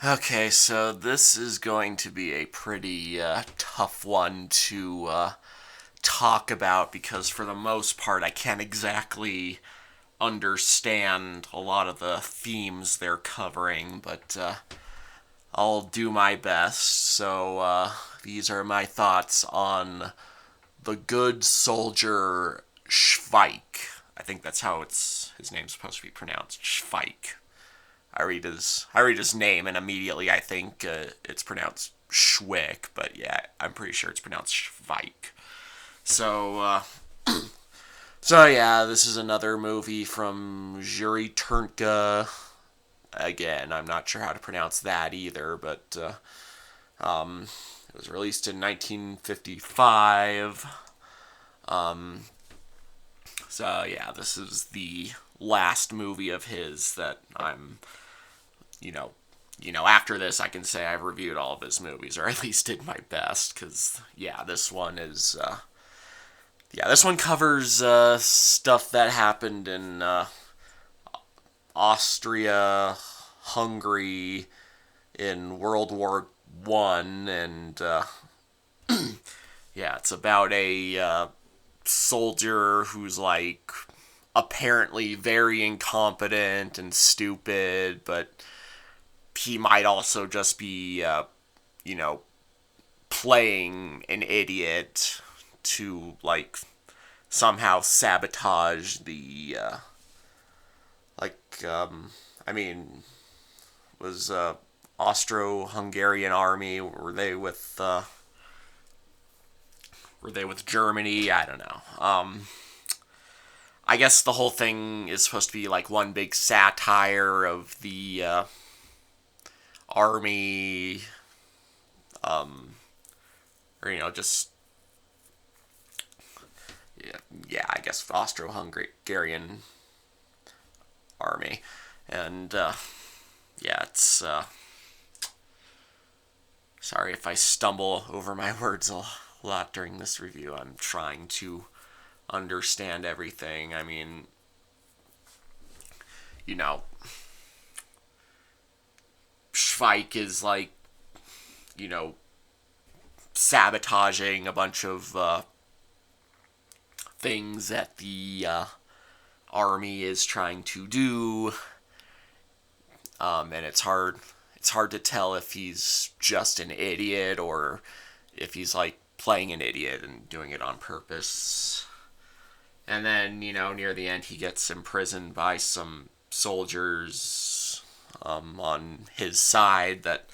Okay, so this is going to be a pretty tough one to talk about because, for the most part, I can't exactly understand a lot of the themes they're covering, but I'll do my best. So, these are my thoughts on the good soldier Schweik. I think that's how his name's supposed to be pronounced, Schweik. I read his name, and immediately I think it's pronounced Schweik, but yeah, I'm pretty sure it's pronounced Schweik. So, so yeah, this is another movie from Jiří Trnka. Again, I'm not sure how to pronounce that either, but it was released in 1955. Um, so yeah, this is the last movie of his that I'm you know, after this, I can say I've reviewed all of his movies, or at least did my best, because yeah, this one covers stuff that happened in Austria, Hungary, in World War I, and yeah, it's about a soldier who's like apparently very incompetent and stupid, but he might also just be, you know, playing an idiot to, like, somehow sabotage the, I mean, was, Austro-Hungarian army, were they with Germany? I don't know. I guess the whole thing is supposed to be, like, one big satire of the, army, or just I guess Austro-Hungarian army, and yeah, it's sorry if I stumble over my words a lot during this review. I'm trying to understand everything. I mean, you know, Schweik is like, you know, sabotaging a bunch of things that the army is trying to do, and it's hard to tell if he's just an idiot or if he's like playing an idiot and doing it on purpose. And then, near the end, he gets imprisoned by some soldiers on his side that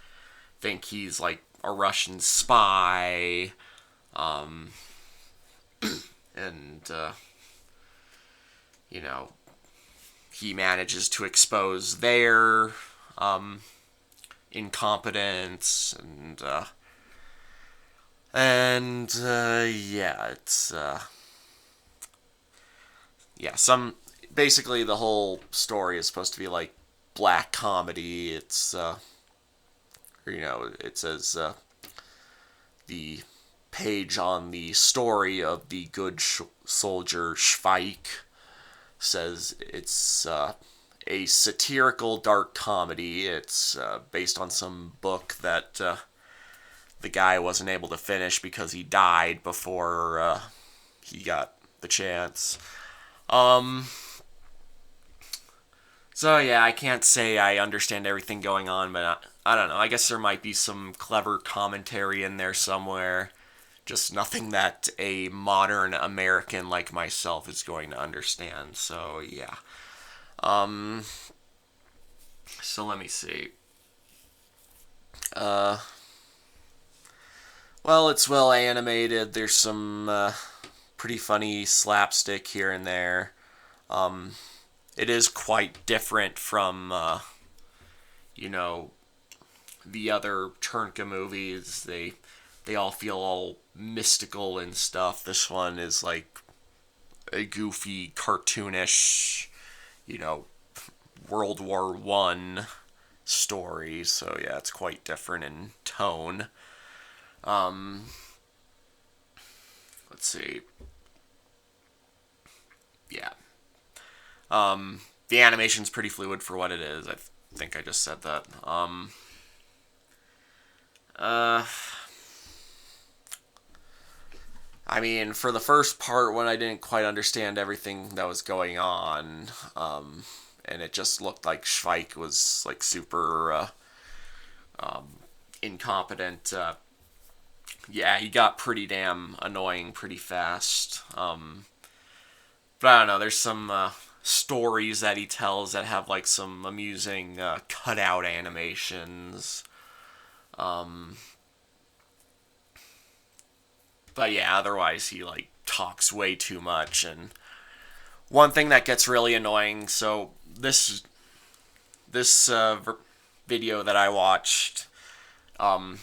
think he's like a Russian spy. Um, and, you know, he manages to expose their incompetence and yeah, it's yeah, some basically the whole story is supposed to be like black comedy. It says the page on the story of the good soldier Schweik says it's a satirical dark comedy. It's based on some book that the guy wasn't able to finish because he died before he got the chance. Um, so yeah, I can't say I understand everything going on, but I don't know. I guess there might be some clever commentary in there somewhere. Just nothing that a modern American like myself is going to understand. So yeah. Um, so let me see. Uh, well, it's well animated. There's some pretty funny slapstick here and there. Um, it is quite different from, you know, the other Turnka movies. They all feel all mystical and stuff. This one is like a goofy, cartoonish, you know, World War I story. So yeah, it's quite different in tone. Um, let's see. Yeah. The animation's pretty fluid for what it is. I think I just said that. Uh, I mean, for the first part, when I didn't quite understand everything that was going on, and it just looked like Schweik was like super incompetent. Yeah, he got pretty damn annoying pretty fast. But I don't know. There's some stories that he tells that have like some amusing cutout animations. Um, but yeah, otherwise he like talks way too much. And one thing that gets really annoying. So this video that I watched, um,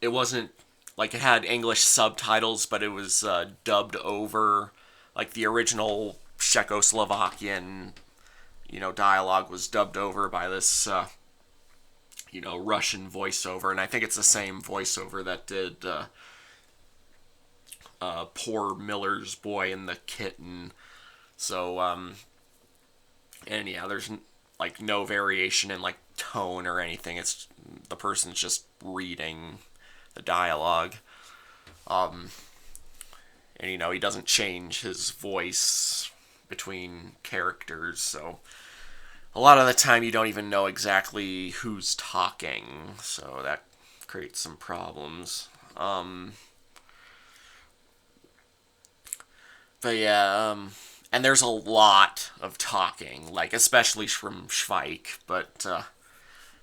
it wasn't like it had English subtitles, but it was dubbed over. Like the original Czechoslovakian, dialogue was dubbed over by this, Russian voiceover, and I think it's the same voiceover that did Poor Miller's Boy and the Kitten. So, and yeah, there's like no variation in like tone or anything. It's the person's just reading the dialogue. Um, and he doesn't change his voice between characters, so a lot of the time you don't even know exactly who's talking, so that creates some problems. But yeah, and there's a lot of talking, like especially from Schweik, but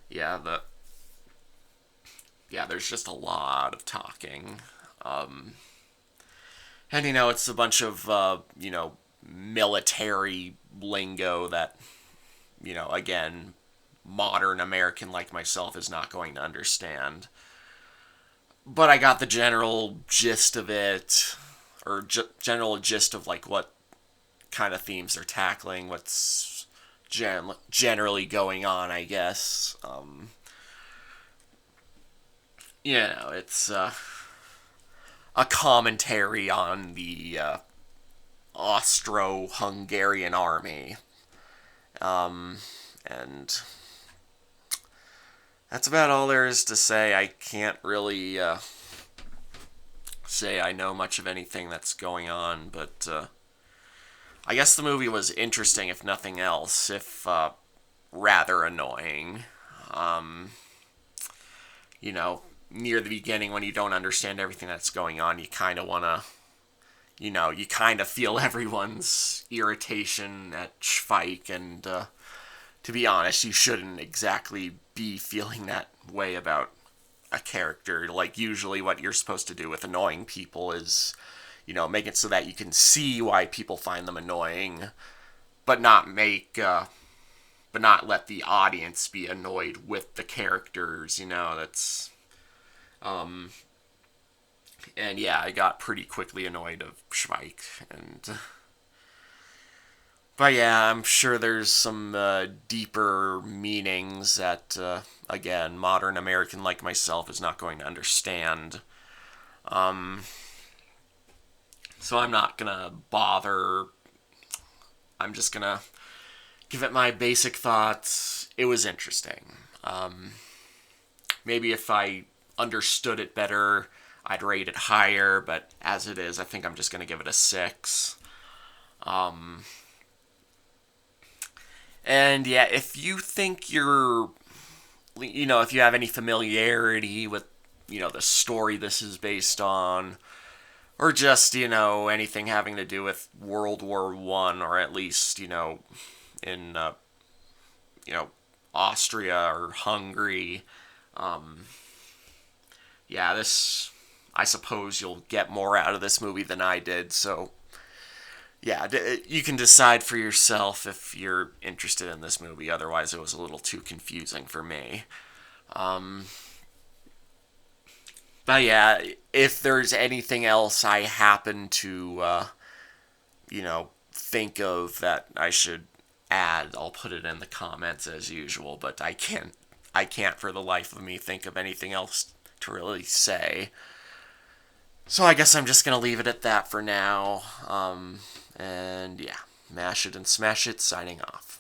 yeah, there's just a lot of talking. Um, and it's a bunch of military lingo that again, modern American like myself is not going to understand. But I got the general gist of it, or general gist of like what kind of themes they're tackling, what's generally going on, I guess. It's a commentary on the Austro-Hungarian army. And that's about all there is to say. I can't really say I know much of anything that's going on, but I guess the movie was interesting, if nothing else, if rather annoying. Um, Near the beginning, when you don't understand everything that's going on, you kind of want to, you kind of feel everyone's irritation at Schweik, and to be honest, you shouldn't exactly be feeling that way about a character. Like, usually what you're supposed to do with annoying people is, make it so that you can see why people find them annoying, but but not let the audience be annoyed with the characters. That's, um, and yeah, I got pretty quickly annoyed of Schweik, and but yeah, I'm sure there's some deeper meanings that, again, modern American like myself is not going to understand. Um, so I'm not gonna bother. I'm just gonna give it my basic thoughts. It was interesting. Maybe if I understood it better, I'd rate it higher. But as it is, I think I'm just gonna give it a 6. And yeah, if you think if you have any familiarity with, the story this is based on, or just, anything having to do with World War One, or at least, in, you know, Austria or Hungary, um, yeah, I suppose you'll get more out of this movie than I did, so yeah, you can decide for yourself if you're interested in this movie. Otherwise, it was a little too confusing for me. Um, but yeah, if there's anything else I happen to, think of that I should add, I'll put it in the comments as usual. But I can't for the life of me think of anything else to really say. So I guess I'm just gonna leave it at that for now. And yeah, mash it and smash it, signing off.